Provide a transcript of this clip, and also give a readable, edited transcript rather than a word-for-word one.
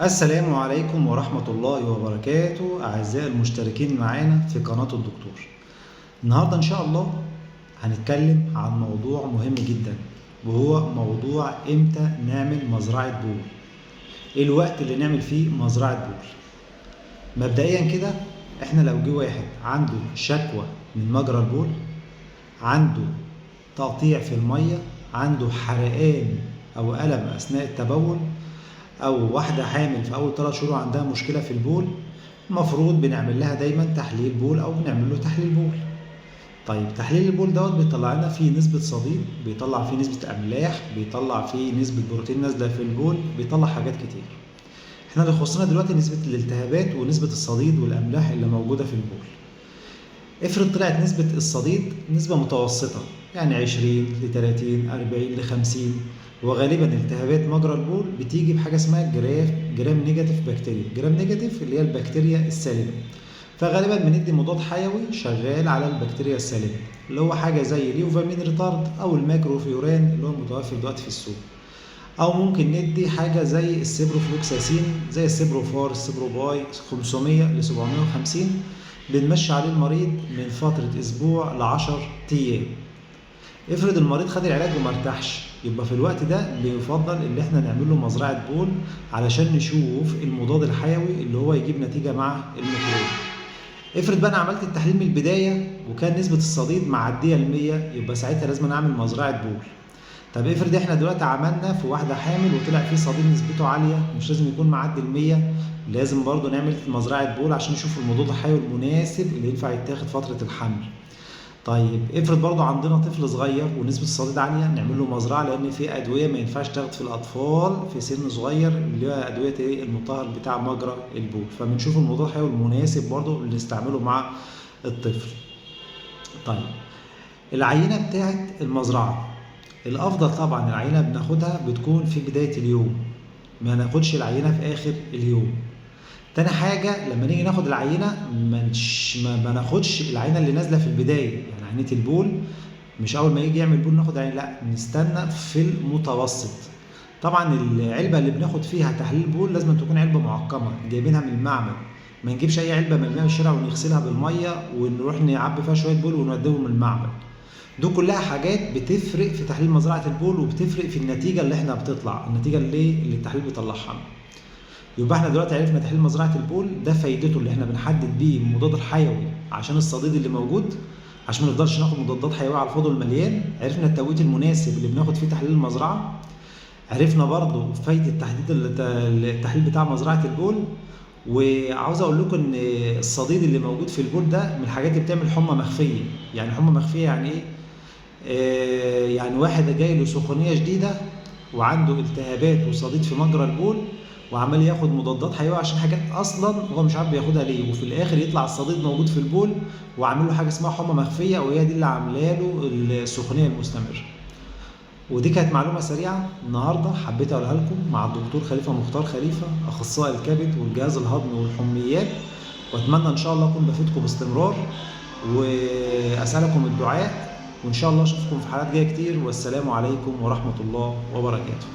السلام عليكم ورحمة الله وبركاته أعزائي المشتركين معانا في قناة الدكتور. النهاردة إن شاء الله هنتكلم عن موضوع مهم جدا، وهو موضوع إمتى نعمل مزرعة بول. إيه الوقت اللي نعمل فيه مزرعة بول؟ مبدئيا كده، إحنا لو جه واحد عنده شكوى من مجرى البول، عنده تقطيع في المية، عنده حرقان أو ألم أثناء التبول، أو واحدة حامل في أول 3 شهور عندها مشكلة في البول، المفروض بنعمل لها دايما تحليل بول أو بنعمل له تحليل بول. طيب تحليل البول بيطلع لنا فيه نسبة صديد، بيطلع فيه نسبة أملاح، بيطلع فيه نسبة بروتين نازلة في البول، بيطلع حاجات كتير. احنا اللي يخصنا دلوقتي نسبة الالتهابات ونسبة الصديد والأملاح اللي موجودة في البول. افرض طلعت نسبة الصديد نسبة متوسطة، يعني 20 ل 30 40 ل 50، وغالبا التهابات مجرى البول بتيجي بحاجة اسمها جرام نيجاتيف بكتيريا. جرام نيجاتيف اللي هي البكتيريا السالبة، فغالبا بندي مضاد حيوي شغال على البكتيريا السالبة، اللي هو حاجة زي اليوفامين ريتارد أو الماكروفيوران اللي هو متوفر دلوقتي في السوق، أو ممكن ندي حاجة زي السيبروفلوكساسين، زي السيبروفار، السيبروباي 500 ل 750، بنمشي عليه المريض من فترة أسبوع ل10 أيام. افرض المريض خد العلاج وما ارتاحش، يبقى في الوقت ده بيفضل ان احنا نعمل له مزرعة بول علشان نشوف المضاد الحيوي اللي هو يجيب نتيجة مع الميكروب. افرض بقى انا عملت التحليل من البداية وكان نسبة الصديد معدية ال100، يبقى ساعتها لازم اعمل مزرعة بول. طب افرض احنا دلوقتي عملنا في واحدة حامل وطلع فيه صديد نسبته عالية، مش لازم يكون معدي ال100، لازم برضو نعمل مزرعة بول عشان نشوف المضاد الحيوي المناسب اللي ينفع يتاخد فترة الحمل. طيب افرض برضو عندنا طفل صغير ونسبة الصديد عالية، نعمل له مزرعة، لأن في أدوية ما ينفعش تاخد في الأطفال في سن صغير، اللي هي أدوية المطهر بتاع مجرى البول، فبنشوف المضاد الحيوي المناسب برضو اللي نستعمله مع الطفل. طيب العينة بتاعت المزرعة، الأفضل طبعا العينة بناخدها بتكون في بداية اليوم، ما ناخدش العينة في آخر اليوم. تاني حاجة لما نيجي ناخد العينة ما ناخدش العينة اللي نازلة في البداية، يعني عينة البول مش أول ما يجي يعمل بول ناخد عينة، لا نستنى في المتوسط. طبعا العلبة اللي بناخد فيها تحليل بول لازم تكون علبة معقمة جايبينها من المعمل، ما نجيبش أي علبة مرمية من الشارع ونغسلها بالمية ونروح نعبي فيها شوية بول ونوديهم من المعمل. دول كلها حاجات بتفرق في تحليل مزرعة البول، وبتفرق في النتيجة اللي احنا بتطلع، النتيجة اللي التحليل بيطلعها. يبقى احنا دلوقتي عرفنا تحليل مزرعة البول ده فايدته اللي احنا بنحدد بيه المضاد الحيوي عشان الصديد اللي موجود، عشان ما نقدرش ناخد مضادات حيوية على الفاضي والمليان. عرفنا التوقيت المناسب اللي بناخد فيه تحليل المزرعة. عرفنا برضو فايدة تحديد التحليل بتاع مزرعة البول. وعاوز اقول لكم ان الصديد اللي موجود في البول ده من الحاجات اللي بتعمل حمى مخفية. يعني حمى مخفية يعني ايه؟ يعني واحد جاي له سخونية شديدة وعنده التهابات وصديد في مجرى البول، وعمال ياخد مضادات حيويه عشان حاجات اصلا هو مش عارف بياخدها ليه، وفي الاخر يطلع الصديد موجود في البول وعامل له حاجه اسمها حمى مخفيه، وهي دي اللي عامله له السخونيه المستمره. ودي كانت معلومه سريعه النهارده حبيت اقولها لكم مع الدكتور خليفه مختار خليفه، اخصائي الكبد والجهاز الهضمي والحميات، واتمنى ان شاء الله اكون بفيدكم باستمرار، واسالكم الدعاء، وان شاء الله اشوفكم في حلقات جايه كتير، والسلام عليكم ورحمه الله وبركاته.